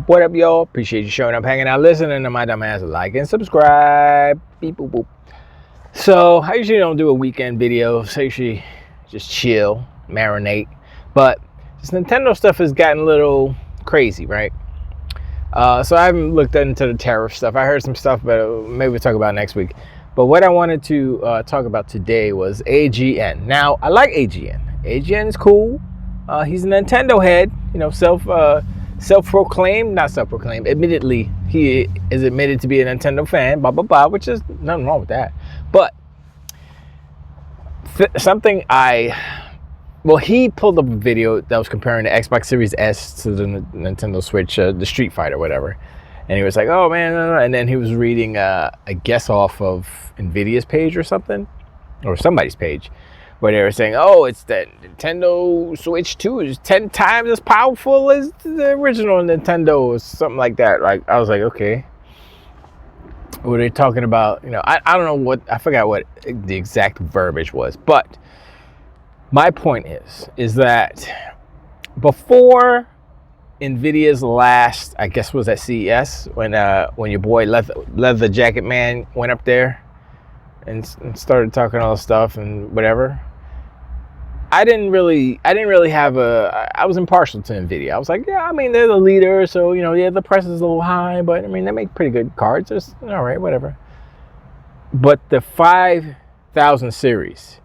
What up, y'all? Appreciate you showing up, hanging out, listening to my dumb ass. Like and subscribe. Beep, boop, boop. So, I usually don't do a weekend video. So I usually just chill, marinate. But this Nintendo stuff has gotten a little crazy, right? So I haven't looked into the tariff stuff. I heard some stuff, but maybe we'll talk about it next week. But what I wanted to talk about today was AGN. Now, I like AGN. AGN is cool. He's a Nintendo head, you know, self-proclaimed, not self-proclaimed. Admittedly, he is admitted to be a Nintendo fan, blah, blah, blah, which is nothing wrong with that. But he pulled up a video that was comparing the Xbox Series S to the Nintendo Switch, the Street Fighter, whatever. And he was like, oh, man, no. And then he was reading a guess off of Nvidia's page or something, or somebody's page, where they were saying, oh, it's that Nintendo Switch 2 is 10 times as powerful as the original Nintendo or something like that. Like, I was like, okay. What are they talking about? You know, I don't know I forgot what the exact verbiage was. But my point is that before Nvidia's last, I guess, was at CES, when your boy Leather Jacket Man went up there and started talking all this stuff and whatever. I was impartial to Nvidia. I was like, yeah, I mean, they're the leader, so, you know, yeah, the price is a little high, but I mean, they make pretty good cards. It's all right, whatever. But the 5000 series,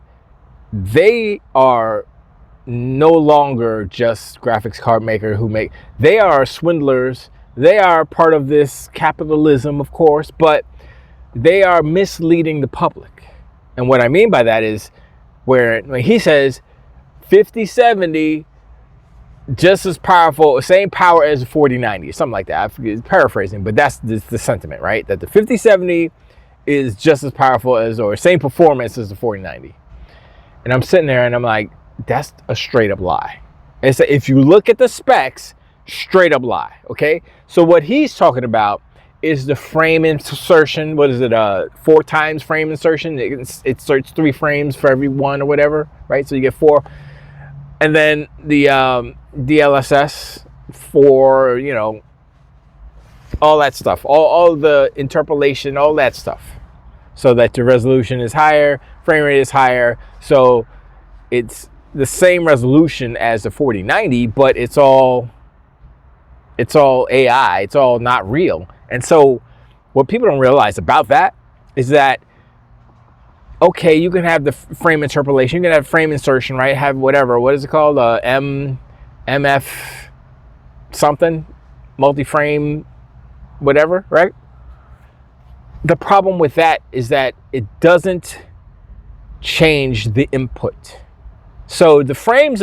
they are no longer just graphics card maker they are swindlers. They are part of this capitalism, of course, but they are misleading the public. And what I mean by that is when he says 5070 just as powerful, same power as the 4090, something like that. I forget, paraphrasing, but that's the sentiment, right? That the 5070 is just as powerful as, or same performance as the 4090. And I'm sitting there and I'm like, that's a straight up lie. It's if you look at the specs, straight up lie. Okay. So what he's talking about is the frame insertion. What is it? 4 times frame insertion. It inserts 3 frames for every one or whatever, right? So you get 4. And then the DLSS for, you know, all that stuff, all the interpolation, all that stuff, so that the resolution is higher, frame rate is higher. So it's the same resolution as the 4090, but it's all AI. It's all not real. And so what people don't realize about that is that, okay, you can have the frame interpolation, you can have frame insertion, right? Have whatever, what is it called? MF something, multi-frame, whatever, right? The problem with that is that it doesn't change the input. So the frames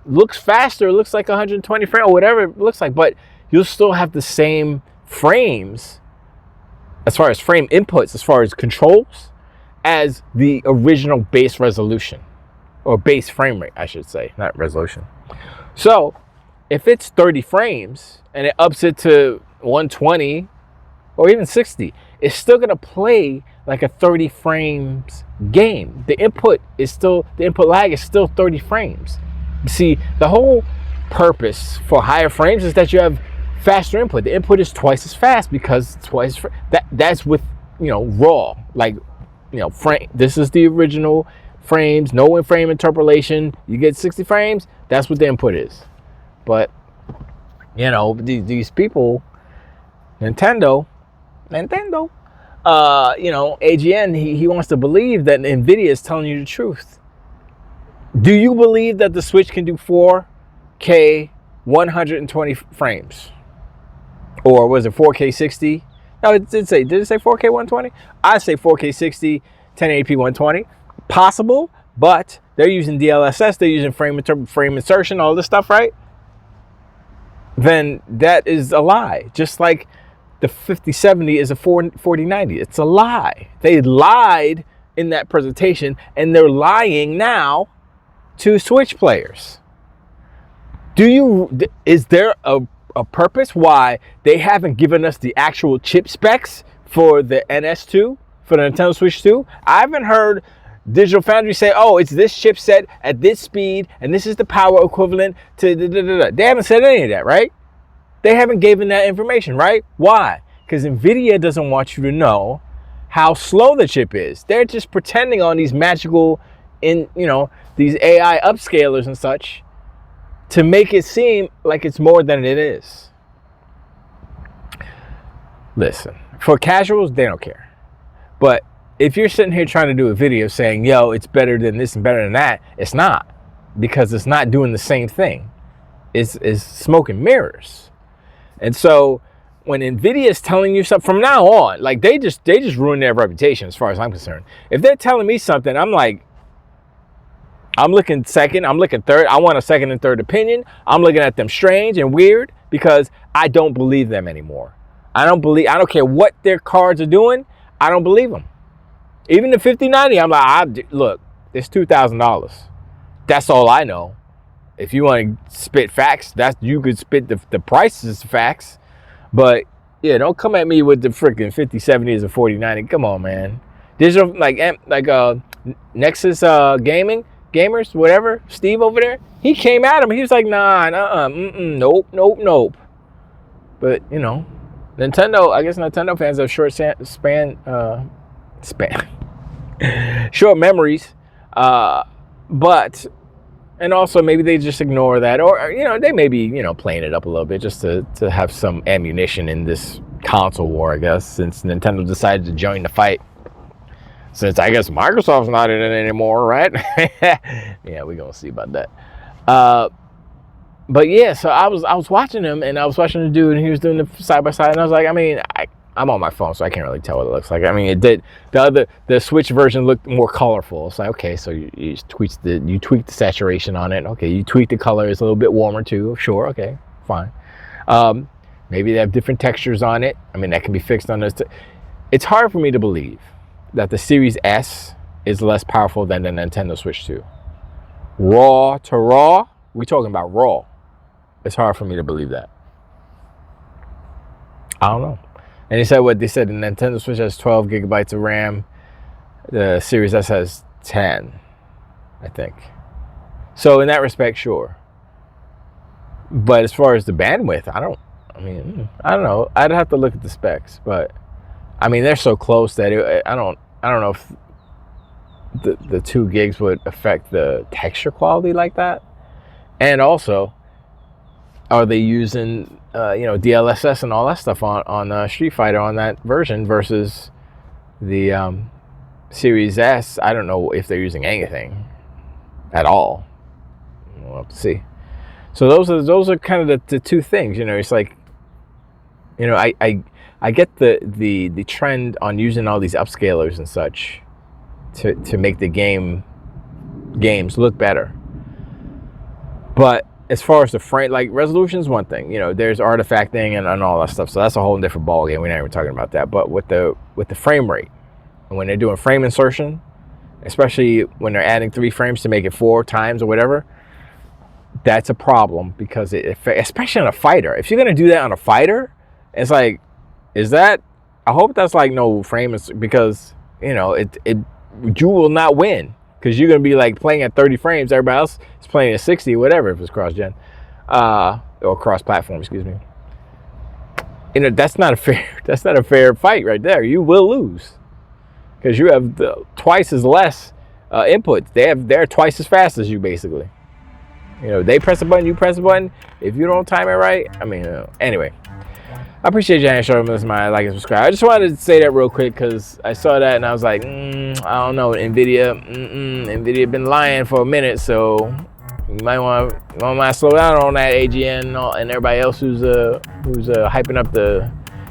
looks faster, looks like 120 frames or whatever it looks like, but you'll still have the same frames as far as frame inputs, as far as controls, as the original base resolution, or base frame rate, I should say, not resolution. So if it's 30 frames and it ups it to 120 or even 60, it's still going to play like a 30 frames game. The input lag is still 30 frames. See, the whole purpose for higher frames is that you have faster input. The input is twice as fast because that's with, you know, raw, like, you know, frame. This is the original frames, no frame interpolation. You get 60 frames. That's what the input is. But, you know, these people, Nintendo, you know, AGN, he wants to believe that Nvidia is telling you the truth. Do you believe that the Switch can do 4K 120 frames? Or was it 4K 60? No, did it say 4K 120? I say 4K 60, 1080p 120. Possible, but they're using DLSS, they're using frame insertion, all this stuff, right? Then that is a lie. Just like the 5070 is a 4090. It's a lie. They lied in that presentation, and they're lying now to Switch players. Is there a purpose why they haven't given us the actual chip specs for the NS2, for the Nintendo Switch 2? I haven't heard Digital Foundry say, oh, it's this chipset at this speed, and this is the power equivalent to They haven't said any of that, right? They haven't given that information, right? Why? Because Nvidia doesn't want you to know how slow the chip is. They're just pretending on these magical, these AI upscalers and such, to make it seem like it's more than it is. Listen, for casuals, they don't care. But if you're sitting here trying to do a video saying, yo, it's better than this and better than that, it's not. Because it's not doing the same thing. It's smoke and mirrors. And so when Nvidia is telling you something from now on, like they just ruin their reputation as far as I'm concerned. If they're telling me something, I'm like, I'm looking second, I'm looking third. I want a second and third opinion. I'm looking at them strange and weird because I don't believe them anymore. I don't care what their cards are doing. I don't believe them. Even the 5090, I'm like, look, it's $2,000. That's all I know. If you want to spit facts, you could spit the prices facts. But yeah, don't come at me with the freaking 5070s or 4090. Come on, man. Digital like Nexus gamers, whatever. Steve over there, he came at him. He was like, nah, nope. But Nintendo. I guess Nintendo fans have short short memories. But. And also maybe they just ignore that, or they may be playing it up a little bit just to have some ammunition in this console war, I guess, since Nintendo decided to join the fight. Since I guess Microsoft's not in it anymore, right? Yeah, we're gonna see about that. But yeah, so I was watching him, and I was watching the dude, and he was doing the side by side, and I was like, I mean, I'm on my phone, so I can't really tell what it looks like. I mean, it did. The Switch version looked more colorful. It's like, okay, so you tweaked the saturation on it. Okay, you tweaked the color. It's a little bit warmer too. Sure, okay, fine. Maybe they have different textures on it. I mean, that can be fixed on this. It's hard for me to believe that the Series S is less powerful than the Nintendo Switch 2. Raw to raw, we're talking about raw. It's hard for me to believe that. I don't know. And they said the Nintendo Switch has 12 gigabytes of RAM. The Series S has 10, I think. So in that respect, sure. But as far as the bandwidth, I don't know. I'd have to look at the specs, but I mean, they're so close that I don't know if the 2 gigs would affect the texture quality like that. And also, are they using DLSS and all that stuff on Street Fighter on that version versus the Series S? I don't know if they're using anything at all. We'll have to see. So those are kind of the two things. It's like, I get the trend on using all these upscalers and such to make the games look better. But as far as the frame, like resolution is one thing, there's artifacting and all that stuff. So that's a whole different ballgame. We're not even talking about that. But with the frame rate, and when they're doing frame insertion, especially when they're adding 3 frames to make it 4 times or whatever, that's a problem because especially on a fighter. If you're gonna do that on a fighter, it's like, I hope that's like no frame because you will not win. Because you're going to be like playing at 30 frames. Everybody else is playing at 60, whatever, if it's cross-gen. Or cross-platform, excuse me. That's not a fair fight right there. You will lose. Because you have twice as less inputs. They're twice as fast as you, basically. They press a button, you press a button. If you don't time it right, anyway. I appreciate you showing me my like and subscribe. I just wanted to say that real quick because I saw that and I was like, I don't know, Nvidia been lying for a minute, so you might want to slow down on that AGN and everybody else who's hyping up the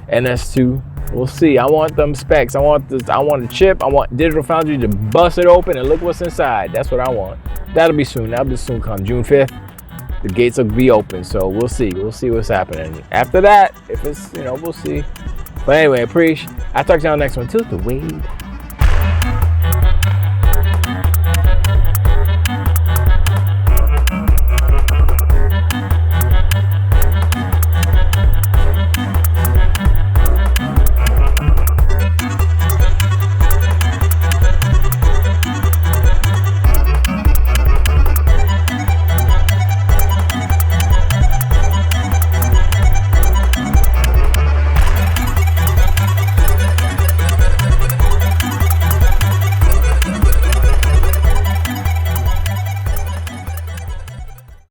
NS2. We'll see. I want them specs. I want the chip. I want Digital Foundry to bust it open and look what's inside. That's what I want. That'll be soon. Come June 5th. The gates will be open, so we'll see. We'll see what's happening. After that, if it's, we'll see. But anyway, I talk to y'all next one. Till the Wade.